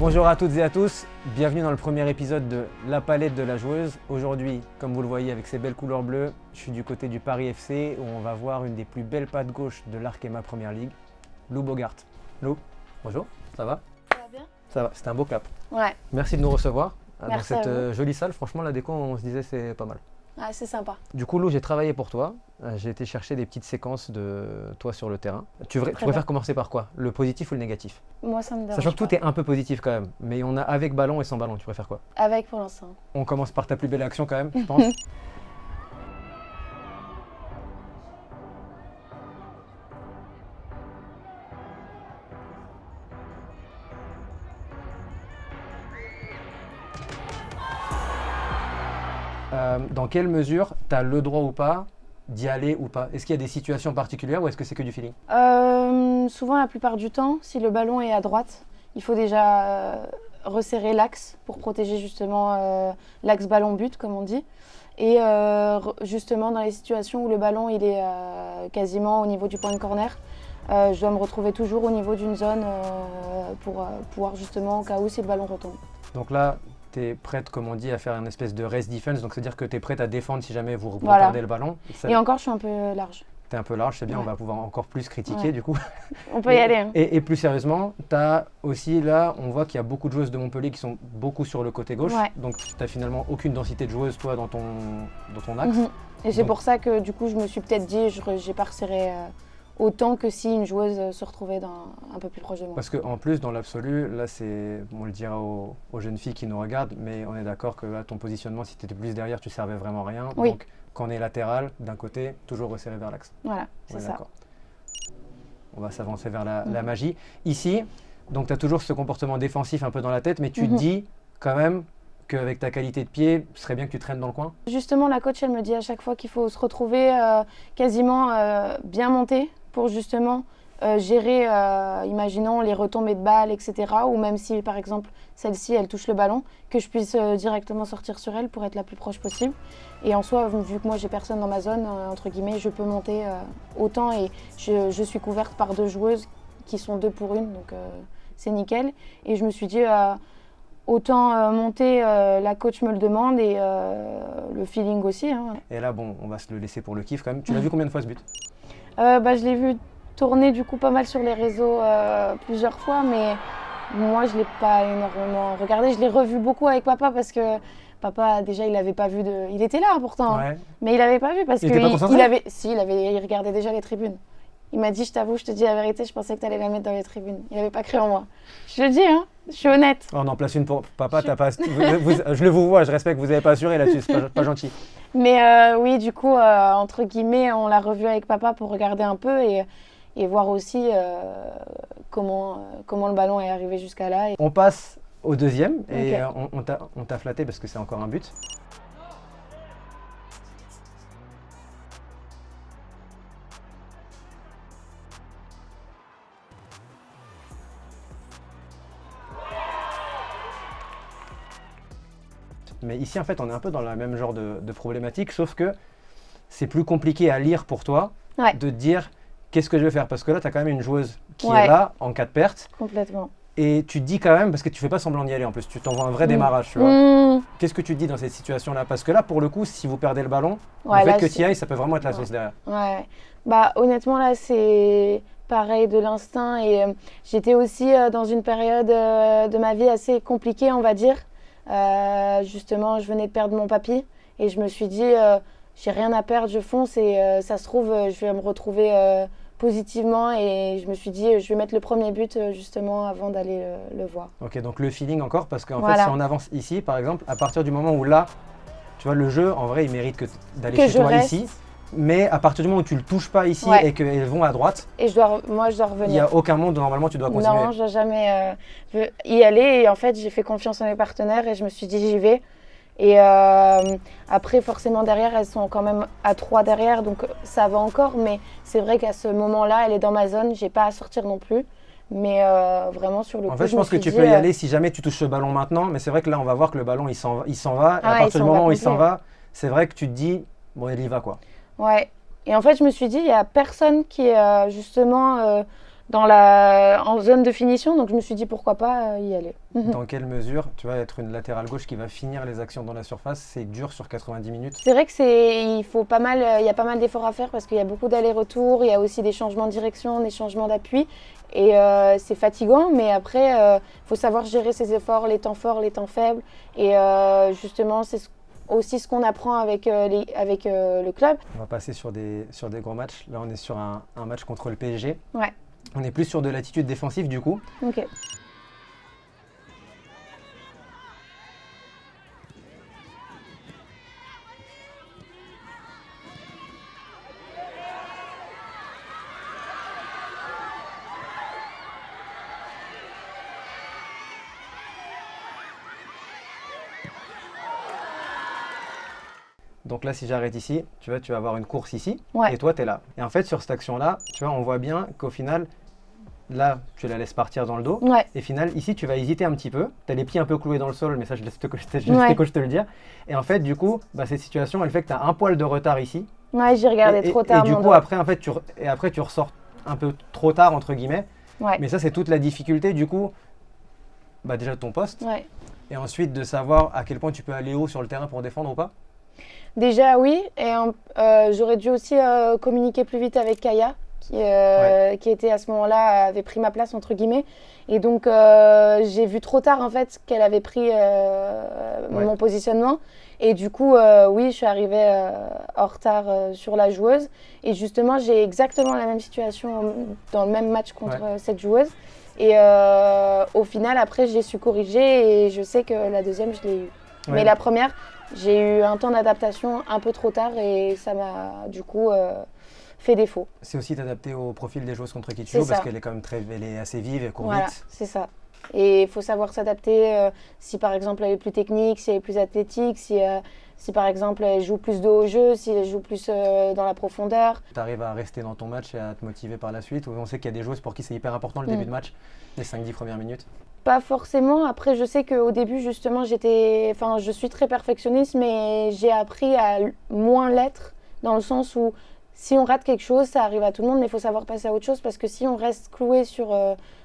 Bonjour à toutes et à tous, bienvenue dans le premier épisode de La Palette de la Joueuse. Aujourd'hui, comme vous le voyez avec ces belles couleurs bleues, je suis du côté du Paris FC où on va voir une des plus belles pattes gauche de l'Arkema Première Ligue, Lou Bogart. Lou, bonjour, ça va? Ça va bien? Ça va, c'était un beau cap. Ouais. Merci de nous recevoir dans Merci à cette vous. jolie salle. Franchement, la déco, on se disait c'est pas mal. Ouais, c'est sympa. Du coup, Lou, j'ai travaillé pour toi. J'ai été chercher des petites séquences de toi sur le terrain. Tu préfères commencer par quoi? Le positif ou le négatif? Moi, ça me dérange Sachant que tout pas. est un peu positif quand même, mais on a avec ballon et sans ballon, tu préfères quoi? Avec pour l'instant. On commence par ta plus belle action quand même, je pense. Dans quelle mesure tu as le droit ou pas d'y aller ou pas? Est-ce qu'il y a des situations particulières ou est-ce que c'est que du feeling? Souvent, la plupart du temps, si le ballon est à droite, il faut déjà resserrer l'axe pour protéger justement l'axe ballon-but, comme on dit. Et justement, dans les situations où le ballon il est quasiment au niveau du point de corner, je dois me retrouver toujours au niveau d'une zone pour pouvoir justement, au cas où si le ballon retombe. Donc là, tu es prête, comme on dit, à faire une espèce de rest defense, donc c'est-à-dire que tu es prête à défendre si jamais vous Voilà. perdez le ballon. Et encore, je suis un peu large. Tu es un peu large, c'est bien, Ouais. on va pouvoir encore plus critiquer Ouais. du coup. On peut y aller. Hein. Et plus sérieusement, tu as aussi là, on voit qu'il y a beaucoup de joueuses de Montpellier qui sont beaucoup sur le côté gauche, Ouais. donc tu n'as finalement aucune densité de joueuses toi dans ton axe. Mhm. Et c'est Donc- pour ça que du coup, je me suis peut-être dit, j'ai pas resserré autant que si une joueuse se retrouvait un peu plus proche de moi. Parce qu'en plus, dans l'absolu, là, on le dira aux jeunes filles qui nous regardent, mais on est d'accord que là, ton positionnement, si tu étais plus derrière, tu servais vraiment à rien. Oui. Donc, quand on est latéral, d'un côté, toujours resserré vers l'axe. Voilà, On c'est est ça. d'accord. On va s'avancer vers la magie. Ici, donc tu as toujours ce comportement défensif un peu dans la tête, mais tu te dis quand même qu'avec ta qualité de pied, ce serait bien que tu traînes dans le coin. Justement, la coach, elle me dit à chaque fois qu'il faut se retrouver quasiment bien monté pour justement gérer, imaginons, les retombées de balles, etc. Ou même si, par exemple, celle-ci, elle touche le ballon, que je puisse directement sortir sur elle pour être la plus proche possible. Et en soi, vu que moi, j'ai personne dans ma zone, entre guillemets, je peux monter autant et je suis couverte par deux joueuses qui sont 2 pour 1, donc c'est nickel. Et je me suis dit, autant monter, la coach me le demande et le feeling aussi. Hein. Et là, bon, on va se le laisser pour le kiff quand même. Tu l'as vu combien de fois ce but? Je l'ai vu tourner du coup pas mal sur les réseaux plusieurs fois, mais moi je ne l'ai pas énormément regardé. Je l'ai revu beaucoup avec papa parce que papa déjà il n'avait pas vu il était là pourtant, Ouais. mais il n'avait pas vu parce Il était pas concentré? il regardait déjà les tribunes. Il m'a dit, je t'avoue, je te dis la vérité, je pensais que tu allais la mettre dans les tribunes. Il n'avait pas cru en moi. Je le dis, hein, je suis honnête. On en place une pour papa, t'as pas. Je le vous vois, je respecte, vous n'avez pas assuré là-dessus, c'est pas gentil. Mais oui, du coup, entre guillemets, on l'a revu avec papa pour regarder un peu et voir aussi comment le ballon est arrivé jusqu'à là. On passe au deuxième et Ok. on t'a flatté parce que c'est encore un but. Mais ici, en fait, on est un peu dans le même genre de problématique, sauf que c'est plus compliqué à lire pour toi Ouais. de te dire qu'est-ce que je vais faire. Parce que là, tu as quand même une joueuse qui Ouais. est là en cas de perte. Complètement. Et tu te dis quand même, parce que tu fais pas semblant d'y aller en plus, tu t'envoies un vrai démarrage, tu vois. Mmh. Qu'est-ce que tu te dis dans cette situation-là? Parce que là, pour le coup, si vous perdez le ballon, Ouais, le fait là, que c'est- tu y ailles, ça peut vraiment être la Ouais. sauce derrière. Ouais, bah honnêtement là c'est pareil de l'instinct et j'étais aussi dans une période de ma vie assez compliquée on va dire. Justement je venais de perdre mon papy et je me suis dit j'ai rien à perdre, je fonce et ça se trouve je vais me retrouver positivement et je me suis dit je vais mettre le premier but justement avant d'aller le voir. Ok, donc le feeling encore, parce qu'en Voilà. fait, si on avance ici, par exemple, à partir du moment où là, tu vois, le jeu, en vrai, il mérite d'aller Que chez je toi reste. ici. Mais à partir du moment où tu le touches pas ici Ouais. et qu'elles vont à droite, Et moi je dois il n'y revenir. a aucun monde où normalement tu dois continuer. Non, je dois jamais y aller. Et en fait, j'ai fait confiance en mes partenaires et je me suis dit, j'y vais. Et après, forcément, derrière, elles sont quand même à 3 derrière, donc ça va encore. Mais c'est vrai qu'à ce moment-là, elle est dans ma zone. J'ai pas à sortir non plus. Mais vraiment, sur le En coup, fait, je pense que tu peux y aller si jamais tu touches ce ballon maintenant. Mais c'est vrai que là, on va voir que le ballon, il s'en va. Et Ah, à il partir du s'en va moment où il s'en complet. va, c'est vrai que tu te dis, bon, il y va quoi. Ouais. Et en fait, je me suis dit, il n'y a personne qui est justement en zone de finition, donc je me suis dit pourquoi pas y aller. Dans quelle mesure, tu vas être une latérale gauche qui va finir les actions dans la surface, c'est dur sur 90 minutes? C'est vrai que il y a pas mal d'efforts à faire parce qu'il y a beaucoup d'allers-retours, il y a aussi des changements de direction, des changements d'appui et c'est fatigant, mais après il faut savoir gérer ses efforts, les temps forts, les temps faibles et justement c'est aussi ce qu'on apprend avec le club. On va passer sur des gros matchs. Là, on est sur un match contre le PSG. Ouais. On est plus sur de l'attitude défensive du coup. Ok. Donc là, si j'arrête ici, tu vas avoir une course ici, Ouais. et toi, tu es là. Et en fait, sur cette action-là, tu vois, on voit bien qu'au final, là, tu la laisses partir dans le dos. Ouais. Et au final, ici, tu vas hésiter un petit peu. Tu as les pieds un peu cloués dans le sol, mais ça, je laisse tes coachs te le dire. Et en fait, du coup, cette situation, elle fait que tu as un poil de retard ici. Ouais, j'ai regardé trop tard. Et du coup, après, en fait, tu ressors un peu trop tard, entre guillemets. Ouais. Mais ça, c'est toute la difficulté, du coup, déjà de ton poste. Ouais. Et ensuite, de savoir à quel point tu peux aller haut sur le terrain pour défendre ou pas. Déjà oui, et j'aurais dû aussi communiquer plus vite avec Kaya, qui était à ce moment-là, avait pris ma place entre guillemets. Et donc j'ai vu trop tard en fait qu'elle avait pris mon positionnement. Et du coup, oui, je suis arrivée en retard sur la joueuse. Et justement, j'ai exactement la même situation dans le même match contre cette joueuse. Et au final, après, j'ai su corriger et je sais que la deuxième, je l'ai eue. Ouais. Mais la première, j'ai eu un temps d'adaptation un peu trop tard et ça m'a du coup fait défaut. C'est aussi d'adapter au profil des joueuses contre qui tu joues parce qu'elle est quand même elle est assez vive, elle court vite. C'est ça. Et il faut savoir s'adapter si par exemple elle est plus technique, si elle est plus athlétique, si par exemple elle joue plus de haut jeu, si elle joue plus dans la profondeur. Tu arrives à rester dans ton match et à te motiver par la suite? Ou on sait qu'il y a des joueuses pour qui c'est hyper important le début de match, les 5-10 premières minutes? Pas forcément. Après, je sais qu'au début, justement, je suis très perfectionniste, mais j'ai appris à moins l'être, dans le sens où si on rate quelque chose, ça arrive à tout le monde, mais il faut savoir passer à autre chose, parce que si on reste cloué sur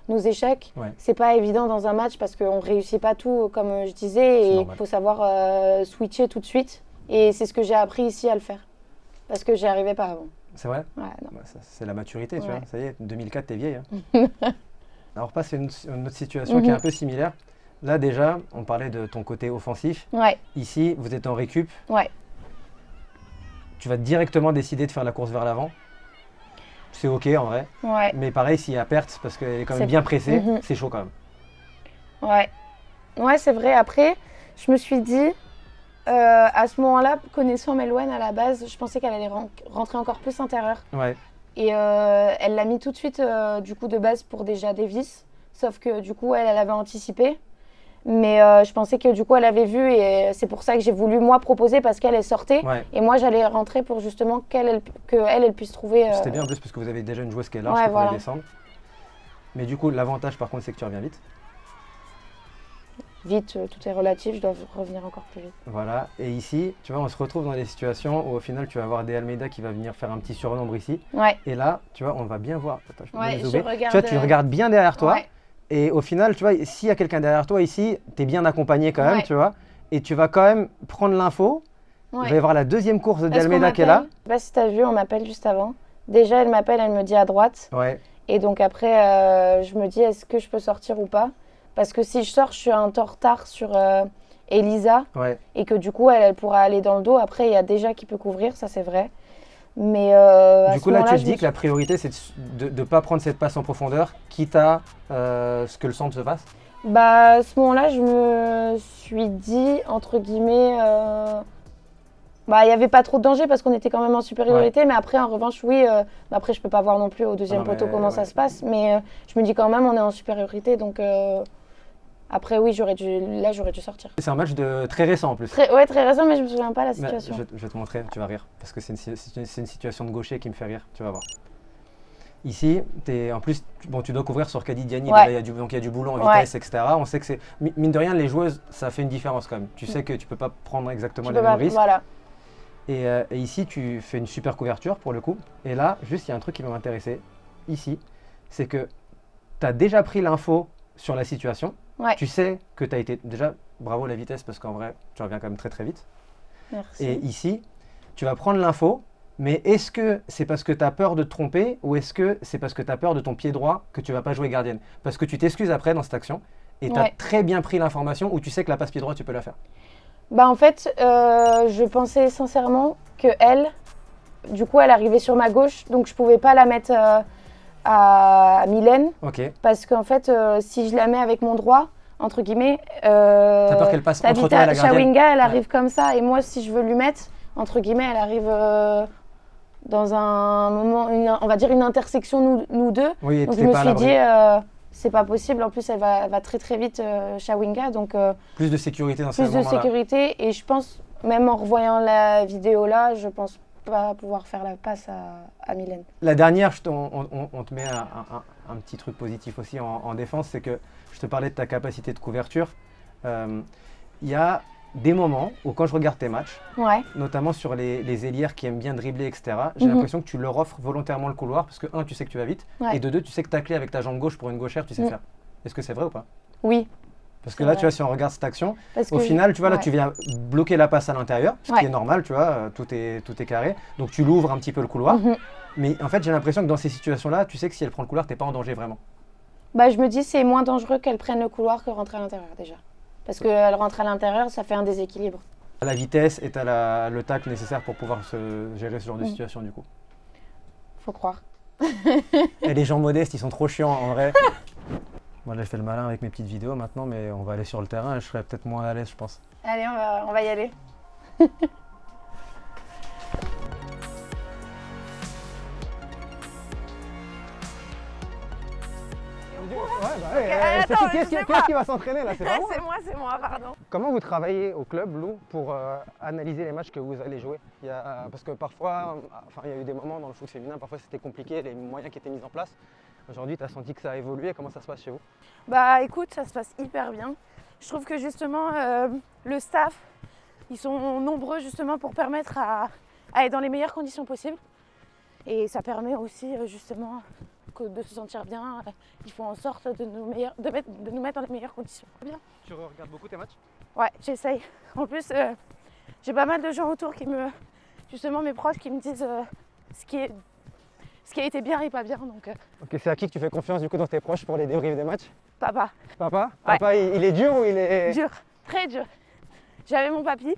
nos échecs, c'est pas évident dans un match, parce qu'on réussit pas tout, comme je disais, et il faut savoir switcher tout de suite. Et c'est ce que j'ai appris ici à le faire, parce que j'y arrivais pas avant. C'est vrai? Ouais, non. C'est la maturité, tu vois. Ça y est, 2004, t'es vieille. Hein. Alors, on passe à une autre situation qui est un peu similaire. Là, déjà, on parlait de ton côté offensif. Ouais. Ici, vous êtes en récup. Ouais. Tu vas directement décider de faire la course vers l'avant. C'est OK, en vrai. Ouais. Mais pareil, s'il y a perte, parce qu'elle est quand même bien pressée, c'est chaud quand même. Ouais. Ouais, c'est vrai. Après, je me suis dit, à ce moment-là, connaissant Melouen à la base, je pensais qu'elle allait rentrer encore plus intérieure. Ouais. Et elle l'a mis tout de suite du coup de base pour déjà Davis, sauf que du coup elle avait anticipé. Mais je pensais que du coup elle avait vu et c'est pour ça que j'ai voulu moi proposer parce qu'elle sortait. Et moi j'allais rentrer pour justement qu'elle puisse trouver... C'était bien en plus parce que vous avez déjà une joueuse qui est large qui pourrait descendre. Mais du coup l'avantage par contre c'est que tu reviens vite. Vite, tout est relatif, je dois revenir encore plus vite. Voilà, et ici, tu vois, on se retrouve dans des situations où au final, tu vas avoir De Almeida qui va venir faire un petit surnombre ici. Ouais. Et là, tu vois, on va bien voir. Attends, je regarde, tu vois, tu regardes bien derrière toi. Et au final, tu vois, s'il y a quelqu'un derrière toi ici, tu es bien accompagné quand même, tu vois. Et tu vas quand même prendre l'info. Il va y avoir la deuxième course de De Almeida qui est là. Je sais pas si tu as vu, on m'appelle juste avant. Déjà, elle m'appelle, elle me dit à droite. Ouais. Et donc après, je me dis, est-ce que je peux sortir ou pas ? Parce que si je sors, je suis un temps retard sur Elisa. Et que du coup, elle pourra aller dans le dos. Après, il y a déjà qui peut couvrir, ça c'est vrai. Mais du coup, là, tu te dis que la priorité, c'est de ne pas prendre cette passe en profondeur, quitte à ce que le centre se passe? Bah, à ce moment-là, je me suis dit, entre guillemets, il n'y avait pas trop de danger parce qu'on était quand même en supériorité. Mais après, en revanche, oui, après, je ne peux pas voir non plus au deuxième poteau comment ça se passe. Mais je me dis quand même, on est en supériorité. Donc après, oui, j'aurais dû sortir. C'est un match très récent en plus. Très récent, mais je ne me souviens pas de la situation. Je vais te montrer, tu vas rire. Parce que c'est une situation de gaucher qui me fait rire, tu vas voir. Ici, en plus, tu dois couvrir sur Kadi Diani, donc il y a du boulot en vitesse, etc. On sait que c'est, mine de rien, les joueuses, ça fait une différence quand même. Tu sais que tu ne peux pas prendre exactement les mêmes risques. Voilà. Et ici, tu fais une super couverture pour le coup. Et là, juste, il y a un truc qui va m'intéresser. Ici, c'est que tu as déjà pris l'info sur la situation. Ouais. Tu sais que tu as été. Déjà, bravo la vitesse parce qu'en vrai, tu reviens quand même très très vite. Merci. Et ici, tu vas prendre l'info, mais est-ce que c'est parce que tu as peur de te tromper ou est-ce que c'est parce que tu as peur de ton pied droit que tu vas pas jouer gardienne? Parce que tu t'excuses après dans cette action et tu as Ouais. très bien pris l'information où tu sais que la passe pied droit, tu peux la faire. Bah en fait, je pensais sincèrement que elle, du coup, elle arrivait sur ma gauche, donc je pouvais pas la mettre à Mylène, Ok. parce qu'en fait, si je la mets avec mon droit, entre guillemets, T'as peur qu'elle passe entre toi et la gardienne? Chawinga, elle arrive comme ça, et moi, si je veux lui mettre, entre guillemets, elle arrive dans un moment, on va dire une intersection nous deux. Oui, et Donc tu je n'es me pas à suis l'abri. dit, c'est pas possible. En plus, elle va très très vite, Chawinga, donc Plus de sécurité dans ce plus de moment-là. sécurité. Et je pense, même en revoyant la vidéo là, je pense pas pouvoir faire la passe à Mylène. La dernière, on te met un petit truc positif aussi en défense, c'est que je te parlais de ta capacité de couverture. Il y a des moments où quand je regarde tes matchs, Ouais, notamment sur les ailières qui aiment bien dribbler, etc., j'ai Mhm. l'impression que tu leur offres volontairement le couloir parce que, un, tu sais que tu vas vite, Ouais. et de deux, tu sais que tacler avec ta jambe gauche pour une gauchère, tu sais Mhm. faire. Est-ce que c'est vrai ou pas? oui. Parce que C'est là, vrai. tu vois, si on regarde cette action, Parce au que final, tu vois, là, ouais. tu viens bloquer la passe à l'intérieur, ce qui Ouais. est normal, tu vois, tout est carré. Donc, tu l'ouvres un petit peu le couloir. Mhm. Mais en fait, j'ai l'impression que dans ces situations-là, tu sais que si elle prend le couloir, t'es pas en danger vraiment. Bah, je me dis c'est moins dangereux qu'elle prenne le couloir que rentrer à l'intérieur déjà. Parce qu'elle rentre à l'intérieur, ça fait un déséquilibre. T'as la vitesse et t'as le tacle nécessaire pour pouvoir se gérer ce genre de situation, du coup. Faut croire. Et les gens modestes, ils sont trop chiants, en vrai. Moi, là, je fais le malin avec mes petites vidéos maintenant, mais on va aller sur le terrain et je serai peut-être moins à l'aise, je pense. Allez, on va y aller. attends, je sais pas. qui va s'entraîner là? C'est pas moi. C'est moi, pardon. Comment vous travaillez au club, Lou, pour analyser les matchs que vous allez jouer? Parce que parfois, il y a eu des moments dans le foot féminin, parfois c'était compliqué, les moyens qui étaient mis en place. Aujourd'hui, tu as senti que ça a évolué. Comment ça se passe chez vous? Bah écoute, ça se passe hyper bien. Je trouve que justement, le staff, ils sont nombreux justement pour permettre à être dans les meilleures conditions possibles. Et ça permet aussi justement de se sentir bien. Ils font en sorte de nous mettre dans les meilleures conditions. Bien. Tu regardes beaucoup tes matchs? Ouais, j'essaye. En plus, j'ai pas mal de gens autour justement mes proches qui me disent ce qui a été bien et pas bien. Donc, Ok, c'est à qui que tu fais confiance du coup dans tes proches pour les débriefs des matchs? papa, Papa? Ouais. Papa, il est dur ou il est... dur, très dur. J'avais mon papy.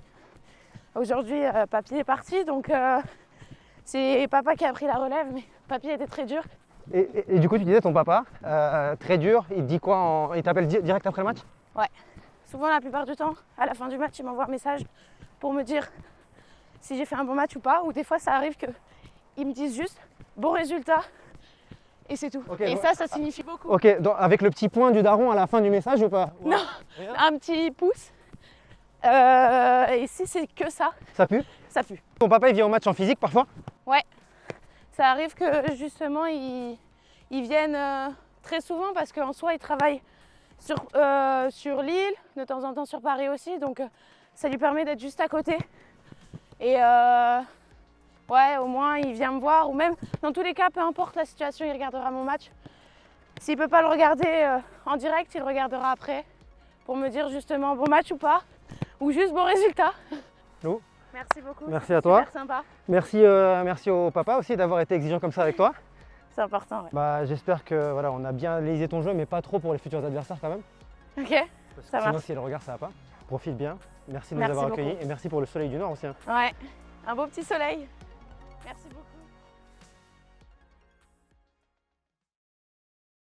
Aujourd'hui, papy est parti, donc c'est papa qui a pris la relève, mais papy était très dur. Et du coup, tu disais ton papa, très dur, il te dit quoi il t'appelle direct après le match? Souvent, la plupart du temps, à la fin du match, il m'envoie un message pour me dire si j'ai fait un bon match ou pas. Ou des fois, ça arrive qu'ils me disent juste bon résultat et c'est tout. Ok, Et donc- ça signifie beaucoup. Ok, avec le petit point du daron à la fin du message ou pas? Non. Rien. Un petit pouce. Et si c'est que ça, Ça pue? ça pue. Ton papa, il vient au match en physique parfois? Ça arrive que justement, ils viennent très souvent parce qu'en soi, ils travaillent sur Lille, de temps en temps sur Paris aussi. Donc, ça lui permet d'être juste à côté. Et ouais, au moins, il vient me voir. Ou même, dans tous les cas, peu importe la situation, il regardera mon match. S'il ne peut pas le regarder en direct, il le regardera après pour me dire justement bon match ou pas. Ou juste bon résultat. Lou, Merci beaucoup. merci à toi. Super sympa. Merci au papa aussi d'avoir été exigeant comme ça avec toi. C'est important, ouais. Bah, j'espère que voilà, on a bien analysé ton jeu, mais pas trop pour les futurs adversaires quand même. Ok, Parce que Ça sinon, marche. si elle regarde, ça va pas. Profite bien. Merci de nous Merci avoir beaucoup. accueillis et merci pour le soleil du Nord aussi. ouais. Un beau petit soleil. Merci beaucoup.